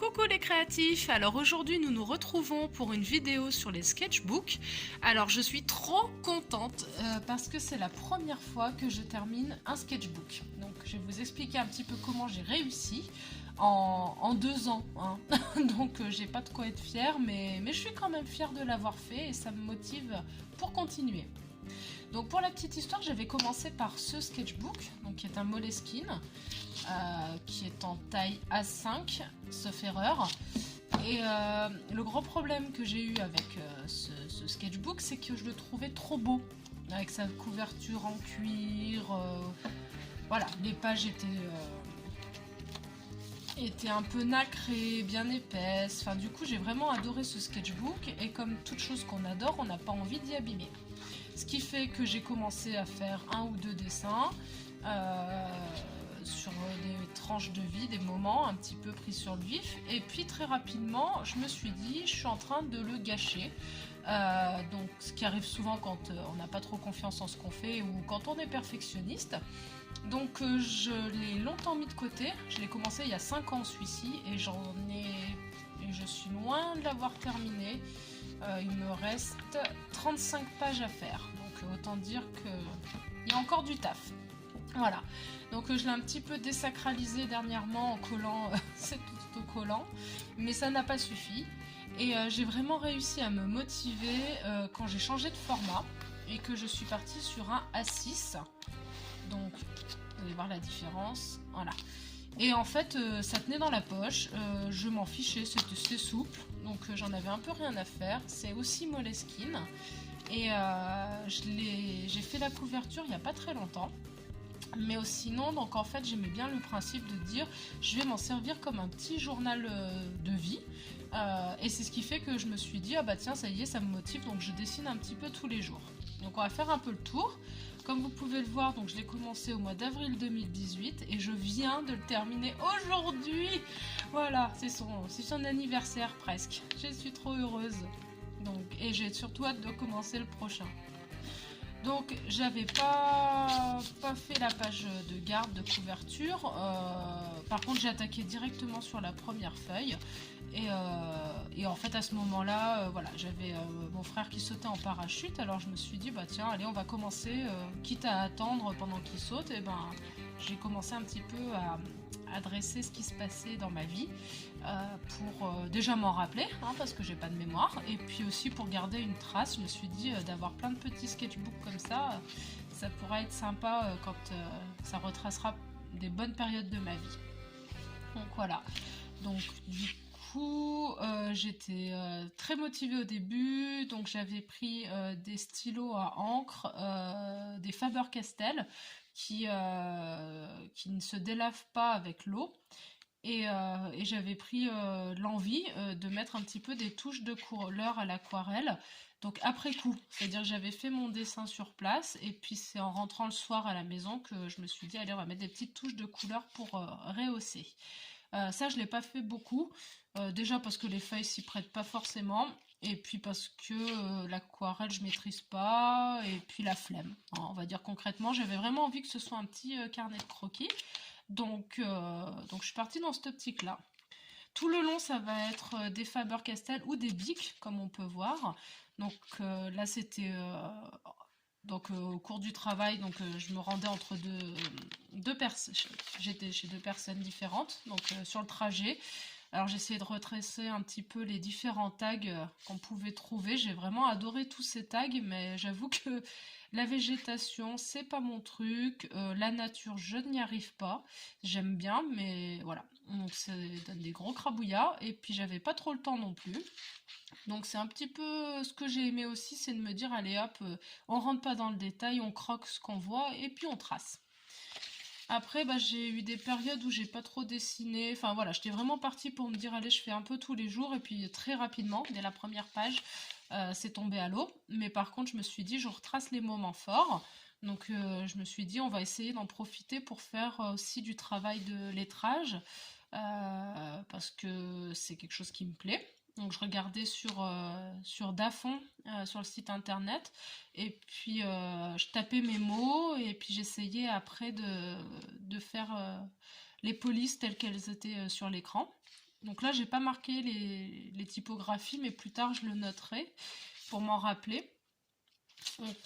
Coucou les créatifs. Alors aujourd'hui nous nous retrouvons pour une vidéo sur les sketchbooks. Alors je suis trop contente parce que c'est la première fois que je termine un sketchbook. Donc je vais vous expliquer un petit peu comment j'ai réussi en 2 ans. Hein. Donc j'ai pas de quoi être fière, mais je suis quand même fière de l'avoir fait et ça me motive pour continuer. Donc pour la petite histoire, j'avais commencé par ce sketchbook, donc qui est un Moleskine, qui est en taille A5, sauf erreur. Et le gros problème que j'ai eu avec ce sketchbook, c'est que je le trouvais trop beau, avec sa couverture en cuir. Voilà, les pages étaient un peu nacrées, bien épaisses. Enfin, du coup, j'ai vraiment adoré ce sketchbook. Et comme toute chose qu'on adore, on n'a pas envie d'y abîmer. Ce qui fait que j'ai commencé à faire 1 ou 2 dessins sur des tranches de vie, des moments un petit peu pris sur le vif. Et puis très rapidement, je me suis dit, je suis en train de le gâcher. Donc, ce qui arrive souvent quand on n'a pas trop confiance en ce qu'on fait ou quand on est perfectionniste. Donc je l'ai longtemps mis de côté. Je l'ai commencé il y a 5 ans celui-ci et je suis loin de l'avoir terminé. Il me reste 35 pages à faire, donc autant dire qu'il y a encore du taf. Voilà, donc je l'ai un petit peu désacralisé dernièrement en collant cet autocollant, mais ça n'a pas suffi. Et j'ai vraiment réussi à me motiver quand j'ai changé de format et que je suis partie sur un A6. Donc vous allez voir la différence, voilà. Et en fait, ça tenait dans la poche, je m'en fichais, c'était souple, donc j'en avais un peu rien à faire. C'est aussi Moleskine, et j'ai fait la couverture il n'y a pas très longtemps. Mais sinon, donc en fait, j'aimais bien le principe de dire, je vais m'en servir comme un petit journal de vie. Et c'est ce qui fait que je me suis dit, ah bah tiens, ça y est, ça me motive, donc je dessine un petit peu tous les jours. Donc on va faire un peu le tour. Comme vous pouvez le voir, donc je l'ai commencé au mois d'avril 2018 et je viens de le terminer aujourd'hui. Voilà, c'est son anniversaire presque. Je suis trop heureuse. Donc, et j'ai surtout hâte de commencer le prochain. Donc j'avais pas fait la page de garde de couverture. Par contre j'ai attaqué directement sur la première feuille. Et en fait à ce moment-là, voilà, j'avais mon frère qui sautait en parachute, alors je me suis dit bah tiens allez on va commencer, quitte à attendre pendant qu'il saute, et ben j'ai commencé un petit peu à dresser ce qui se passait dans ma vie pour déjà m'en rappeler, hein, parce que j'ai pas de mémoire, et puis aussi pour garder une trace. Je me suis dit d'avoir plein de petits sketchbooks comme ça pourrait être sympa quand ça retracera des bonnes périodes de ma vie. Donc voilà, donc du coup j'étais très motivée au début, donc j'avais pris des stylos à encre, des Faber-Castell qui ne se délavent pas avec l'eau. Et j'avais pris l'envie de mettre un petit peu des touches de couleur à l'aquarelle, donc après coup, c'est-à-dire que j'avais fait mon dessin sur place et puis c'est en rentrant le soir à la maison que je me suis dit allez on va mettre des petites touches de couleur pour rehausser. Ça je l'ai pas fait beaucoup, déjà parce que les feuilles s'y prêtent pas forcément, et puis parce que l'aquarelle je maîtrise pas, et puis la flemme, hein, on va dire concrètement, j'avais vraiment envie que ce soit un petit carnet de croquis. Donc je suis partie dans cette optique-là. Tout le long, ça va être des Faber-Castell ou des Bic, comme on peut voir. Donc là, c'était au cours du travail, donc je me rendais entre deux personnes. J'étais chez 2 personnes différentes, donc sur le trajet. Alors j'essayais de retracer un petit peu les différents tags qu'on pouvait trouver. J'ai vraiment adoré tous ces tags, mais j'avoue que la végétation, c'est pas mon truc. La nature, je n'y arrive pas. J'aime bien, mais voilà. Donc ça donne des gros crabouillas. Et puis j'avais pas trop le temps non plus. Donc c'est un petit peu ce que j'ai aimé aussi, c'est de me dire, allez hop, on rentre pas dans le détail, on croque ce qu'on voit et puis on trace. Après, bah, j'ai eu des périodes où j'ai pas trop dessiné. Enfin voilà, j'étais vraiment partie pour me dire allez, je fais un peu tous les jours. Et puis très rapidement, dès la première page, c'est tombé à l'eau. Mais par contre, je me suis dit je retrace les moments forts. Donc je me suis dit on va essayer d'en profiter pour faire aussi du travail de lettrage. Parce que c'est quelque chose qui me plaît. Donc je regardais sur Dafont, sur le site internet, et puis je tapais mes mots, et puis j'essayais après de faire les polices telles qu'elles étaient sur l'écran. Donc là, j'ai pas marqué les typographies, mais plus tard, je le noterai pour m'en rappeler. Donc,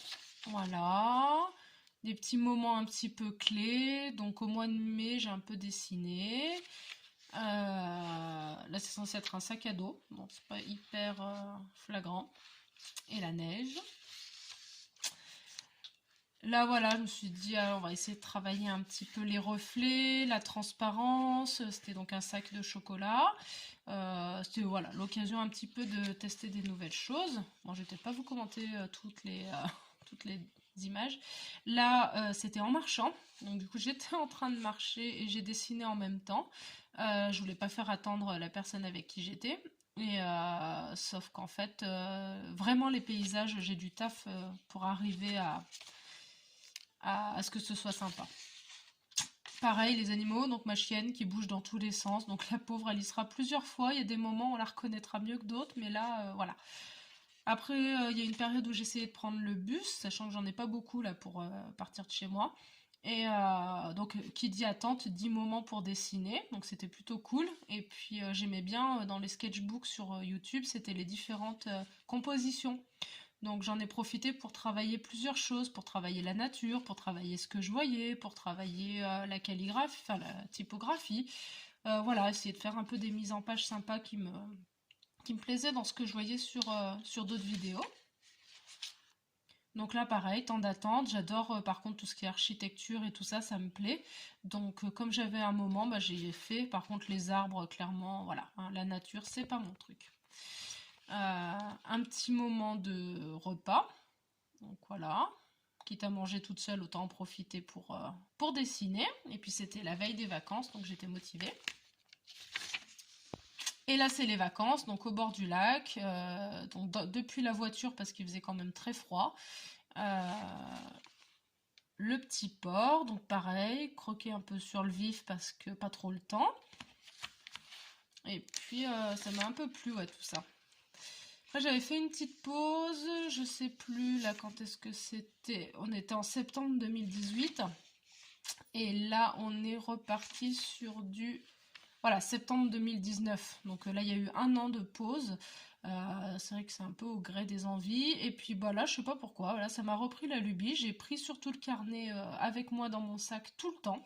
voilà. Des petits moments un petit peu clés. Donc au mois de mai, j'ai un peu dessiné. Là, c'est censé être un sac à dos. Bon, c'est pas hyper flagrant. Et la neige. Là, voilà, je me suis dit, alors, on va essayer de travailler un petit peu les reflets, la transparence. C'était donc un sac de chocolat. C'était voilà, l'occasion un petit peu de tester des nouvelles choses. Bon, je vais peut-être pas vous commenter toutes les images. Là, c'était en marchant. Donc, du coup, j'étais en train de marcher et j'ai dessiné en même temps. Je voulais pas faire attendre la personne avec qui j'étais. Et sauf qu'en fait, vraiment les paysages, j'ai du taf pour arriver à ce que ce soit sympa. Pareil, les animaux, donc ma chienne qui bouge dans tous les sens, donc la pauvre elle y sera plusieurs fois, il y a des moments où on la reconnaîtra mieux que d'autres, mais là, voilà. Après, il y a une période où j'essayais de prendre le bus, sachant que j'en ai pas beaucoup là pour partir de chez moi. Et donc, qui dit attente, dit moment pour dessiner, donc c'était plutôt cool. Et puis, j'aimais bien dans les sketchbooks sur YouTube, c'était les différentes compositions. Donc j'en ai profité pour travailler plusieurs choses, pour travailler la nature, pour travailler ce que je voyais, pour travailler la calligraphie, enfin la typographie. Voilà, essayer de faire un peu des mises en page sympas qui me plaisaient dans ce que je voyais sur d'autres vidéos. Donc là pareil, temps d'attente, j'adore par contre tout ce qui est architecture et tout ça, ça me plaît. Donc comme j'avais un moment, bah, j'ai fait. Par contre les arbres, clairement, voilà, hein, la nature, c'est pas mon truc. Un petit moment de repas. Donc voilà, quitte à manger toute seule, autant en profiter pour dessiner. Et puis c'était la veille des vacances, donc j'étais motivée. Et là c'est les vacances, donc au bord du lac, donc depuis la voiture parce qu'il faisait quand même très froid. Le petit port, donc pareil, croquer un peu sur le vif parce que pas trop le temps. Et puis ça m'a un peu plu, ouais, tout ça. Après, j'avais fait une petite pause, je sais plus là quand est-ce que c'était. On était en septembre 2018 et là on est reparti sur du voilà, septembre 2019. Donc là il y a eu un an de pause. C'est vrai que c'est un peu au gré des envies. Et puis bah là je sais pas pourquoi, voilà, ça m'a repris la lubie. J'ai pris surtout le carnet avec moi dans mon sac tout le temps.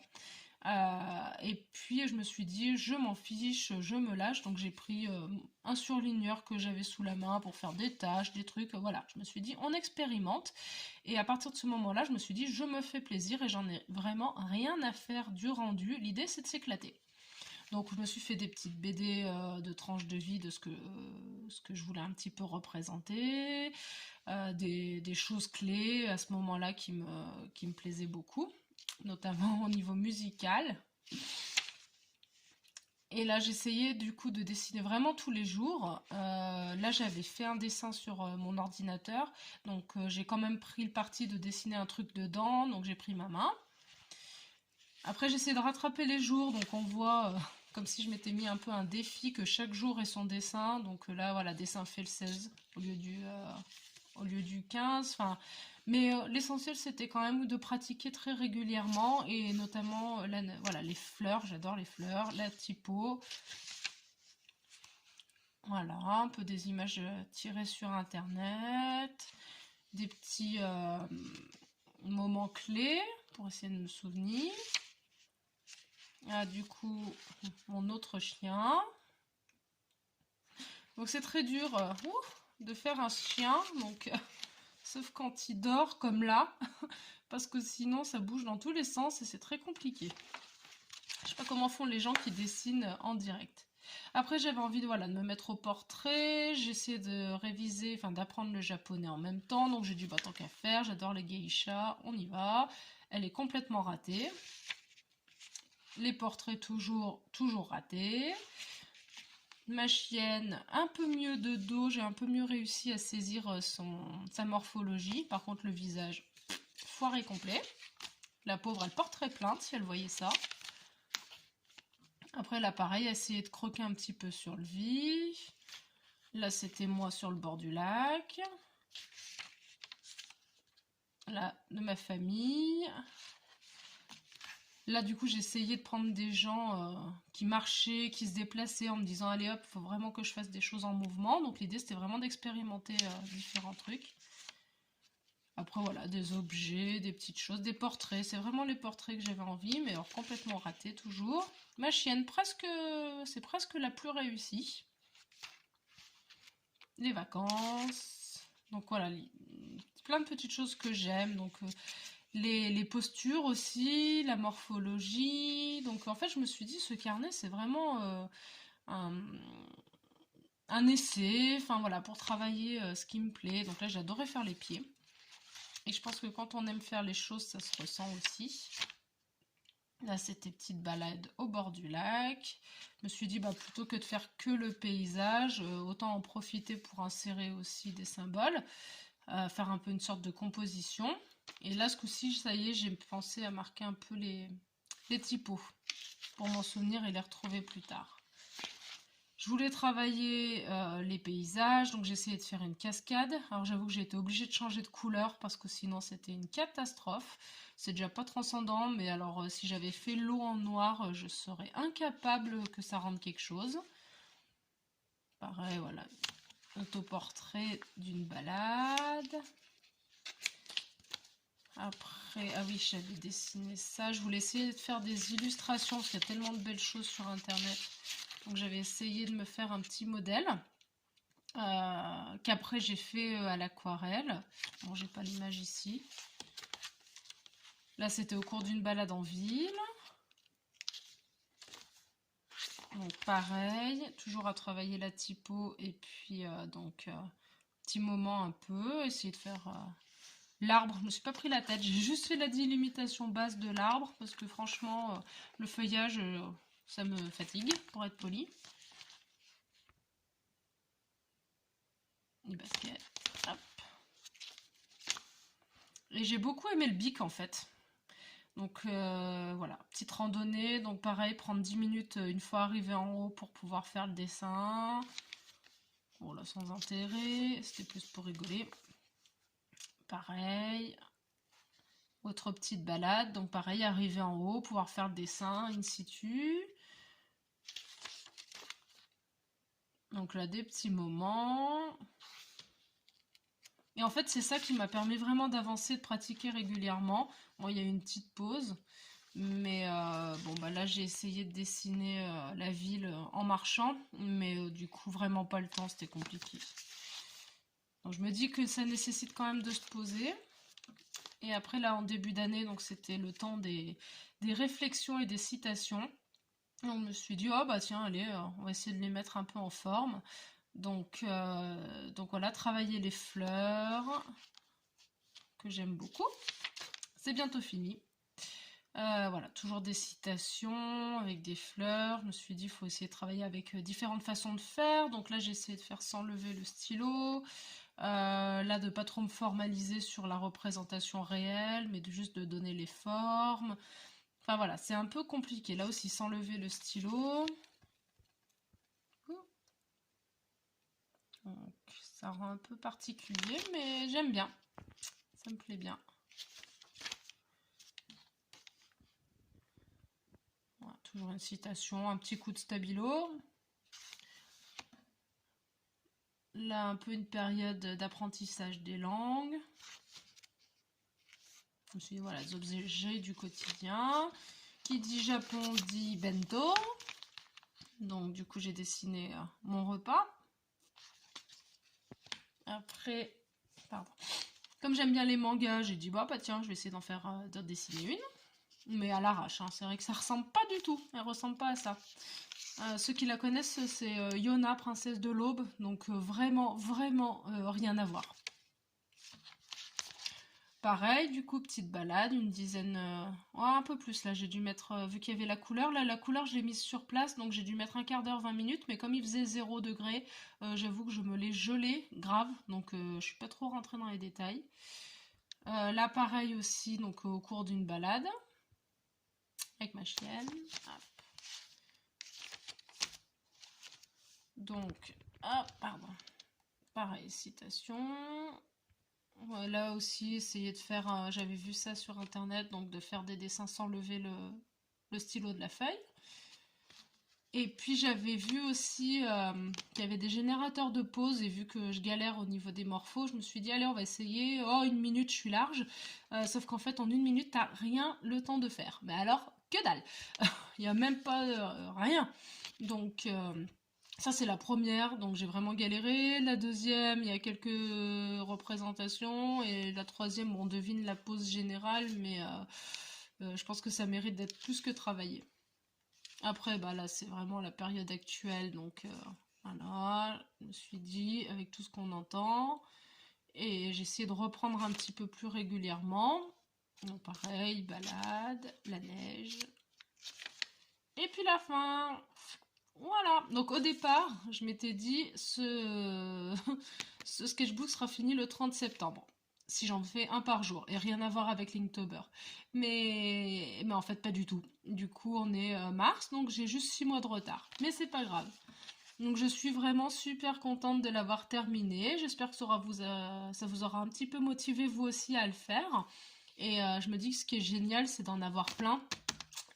Et puis je me suis dit, je m'en fiche, je me lâche. Donc j'ai pris un surligneur que j'avais sous la main pour faire des tâches, des trucs. Voilà, je me suis dit, on expérimente. Et à partir de ce moment-là, je me suis dit, je me fais plaisir et j'en ai vraiment rien à faire du rendu. L'idée, c'est de s'éclater. Donc je me suis fait des petites BD de tranches de vie de ce que je voulais un petit peu représenter, des choses clés à ce moment-là qui me plaisaient beaucoup, notamment au niveau musical. Et là j'essayais du coup de dessiner vraiment tous les jours. Là j'avais fait un dessin sur mon ordinateur, donc j'ai quand même pris le parti de dessiner un truc dedans, donc j'ai pris ma main. Après j'essaie de rattraper les jours, donc on voit comme si je m'étais mis un peu un défi que chaque jour ait son dessin. Donc là voilà, dessin fait le 16 au lieu du 15. Enfin, mais l'essentiel c'était quand même de pratiquer très régulièrement et notamment voilà, les fleurs, j'adore les fleurs, la typo. Voilà, un peu des images tirées sur internet, des petits moments clés pour essayer de me souvenir. Ah, du coup, mon autre chien. Donc c'est très dur de faire un chien, donc sauf quand il dort comme là, parce que sinon ça bouge dans tous les sens et c'est très compliqué. Je sais pas comment font les gens qui dessinent en direct. Après j'avais envie de me mettre au portrait, j'essaie de réviser, enfin d'apprendre le japonais en même temps, donc j'ai dit bah tant qu'à faire, j'adore les geishas, on y va. Elle est complètement ratée. Les portraits toujours ratés. Ma chienne, un peu mieux de dos, j'ai un peu mieux réussi à saisir sa morphologie. Par contre, le visage, foiré complet. La pauvre, elle porterait plainte si elle voyait ça. Après, là, pareil, essayer de croquer un petit peu sur le vif. Là, c'était moi sur le bord du lac. Là, de ma famille. Là, du coup, j'ai essayé de prendre des gens qui marchaient, qui se déplaçaient en me disant, allez hop, il faut vraiment que je fasse des choses en mouvement. Donc l'idée, c'était vraiment d'expérimenter différents trucs. Après, voilà, des objets, des petites choses, des portraits. C'est vraiment les portraits que j'avais envie, mais alors complètement ratés toujours. Ma chienne, c'est presque la plus réussie. Les vacances. Donc voilà, plein de petites choses que j'aime. Donc les postures aussi, la morphologie. Donc en fait, je me suis dit, ce carnet, c'est vraiment un, un essai. Enfin voilà, pour travailler ce qui me plaît. Donc là, j'adorais faire les pieds. Et je pense que quand on aime faire les choses, ça se ressent aussi. Là, c'était petite balade au bord du lac. Je me suis dit, bah, plutôt que de faire que le paysage, autant en profiter pour insérer aussi des symboles, faire un peu une sorte de composition. Et là, ce coup-ci, ça y est, j'ai pensé à marquer un peu les typos pour m'en souvenir et les retrouver plus tard. Je voulais travailler les paysages, donc j'ai essayé de faire une cascade. Alors j'avoue que j'ai été obligée de changer de couleur parce que sinon c'était une catastrophe. C'est déjà pas transcendant, mais alors si j'avais fait l'eau en noir, je serais incapable que ça rende quelque chose. Pareil, voilà, autoportrait d'une balade. Après, ah oui, j'avais dessiné ça. Je voulais essayer de faire des illustrations parce qu'il y a tellement de belles choses sur internet. Donc j'avais essayé de me faire un petit modèle qu'après j'ai fait à l'aquarelle. Bon, j'ai pas l'image ici. Là, c'était au cours d'une balade en ville. Donc pareil, toujours à travailler la typo et puis petit moment un peu, essayer de faire l'arbre. Je me suis pas pris la tête, j'ai juste fait la délimitation basse de l'arbre parce que franchement, le feuillage, ça me fatigue pour être poli. Les baskets, hop. Et j'ai beaucoup aimé le bic en fait. Donc voilà, petite randonnée, donc pareil, prendre 10 minutes une fois arrivé en haut pour pouvoir faire le dessin. Bon là sans intérêt, c'était plus pour rigoler. Pareil, autre petite balade, donc pareil, arriver en haut, pouvoir faire le dessin in situ. Donc là des petits moments. Et en fait c'est ça qui m'a permis vraiment d'avancer, de pratiquer régulièrement. Bon, il y a eu une petite pause. Mais bon, bah là, j'ai essayé de dessiner la ville en marchant, mais du coup, vraiment pas le temps, c'était compliqué. Donc, je me dis que ça nécessite quand même de se poser. Et après, là, en début d'année, donc c'était le temps des réflexions et des citations. Donc, je me suis dit, oh bah tiens, allez, on va essayer de les mettre un peu en forme. Donc voilà, travailler les fleurs, que j'aime beaucoup. C'est bientôt fini. Voilà, toujours des citations avec des fleurs. Je me suis dit, il faut essayer de travailler avec différentes façons de faire. Donc là, j'ai essayé de faire sans lever le stylo. Là, de pas trop me formaliser sur la représentation réelle, mais juste de donner les formes. Enfin voilà, c'est un peu compliqué. Là aussi, sans lever le stylo. Donc, ça rend un peu particulier, mais j'aime bien. Ça me plaît bien. Voilà, toujours une citation, un petit coup de stabilo. Là, un peu une période d'apprentissage des langues. Je me suis dit, voilà, les objets du quotidien. Qui dit Japon dit bento. Donc, du coup, j'ai dessiné mon repas. Après, pardon. Comme j'aime bien les mangas, j'ai dit, bah tiens, je vais essayer d'en dessiner une. Mais à l'arrache, hein. C'est vrai que ça ressemble pas du tout. Elle ressemble pas à ça. Ceux qui la connaissent, c'est Yona, princesse de l'aube. Donc vraiment, vraiment rien à voir. Pareil, du coup, petite balade, une dizaine... un peu plus, là, j'ai dû mettre... vu qu'il y avait la couleur, là, la couleur, je l'ai mise sur place, donc j'ai dû mettre un quart d'heure, 20 minutes, mais comme il faisait 0 degré, j'avoue que je me l'ai gelé, grave, donc je suis pas trop rentrée dans les détails. Là, pareil aussi, donc au cours d'une balade, avec ma chienne. Hop. Donc, pardon. Pareil, citation. Là aussi, essayer de faire, j'avais vu ça sur internet, donc de faire des dessins sans lever le stylo de la feuille. Et puis j'avais vu aussi qu'il y avait des générateurs de pause, et vu que je galère au niveau des morphos, je me suis dit allez on va essayer, oh 1 minute je suis large. Sauf qu'en fait en 1 minute t'as rien le temps de faire. Mais alors que dalle, il n'y a même pas rien. Donc ça c'est la première, donc j'ai vraiment galéré. La deuxième, il y a quelques représentations, et la troisième on devine la pause générale, mais je pense que ça mérite d'être plus que travaillé. Après, bah là, c'est vraiment la période actuelle, donc voilà, je me suis dit, avec tout ce qu'on entend, et j'ai essayé de reprendre un petit peu plus régulièrement. Donc pareil, balade, la neige, et puis la fin. Voilà, donc au départ, je m'étais dit, ce sketchbook sera fini le 30 septembre. Si j'en fais un par jour, et rien à voir avec Linktober. Mais en fait, pas du tout. Du coup, on est mars, donc j'ai juste 6 mois de retard. Mais c'est pas grave. Donc je suis vraiment super contente de l'avoir terminé. J'espère que ça vous aura un petit peu motivé vous aussi à le faire. Et je me dis que ce qui est génial, c'est d'en avoir plein.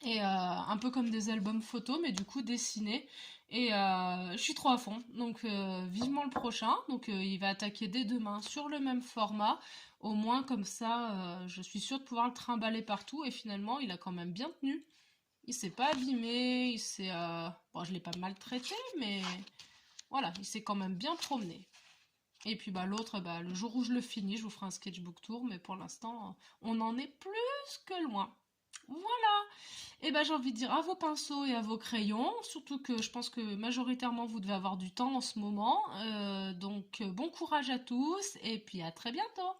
Et un peu comme des albums photos, mais du coup dessinés. Et je suis trop à fond. Donc vivement le prochain. Donc il va attaquer dès demain sur le même format. Au moins comme ça, je suis sûre de pouvoir le trimballer partout. Et finalement, il a quand même bien tenu. Il s'est pas abîmé. Il s'est, bon, je l'ai pas maltraité, mais voilà, il s'est quand même bien promené. Et puis bah l'autre, bah, le jour où je le finis, je vous ferai un sketchbook tour. Mais pour l'instant, on en est plus que loin. Voilà. Et ben j'ai envie de dire à vos pinceaux et à vos crayons, surtout que je pense que majoritairement vous devez avoir du temps en ce moment. Donc bon courage à tous et puis à très bientôt.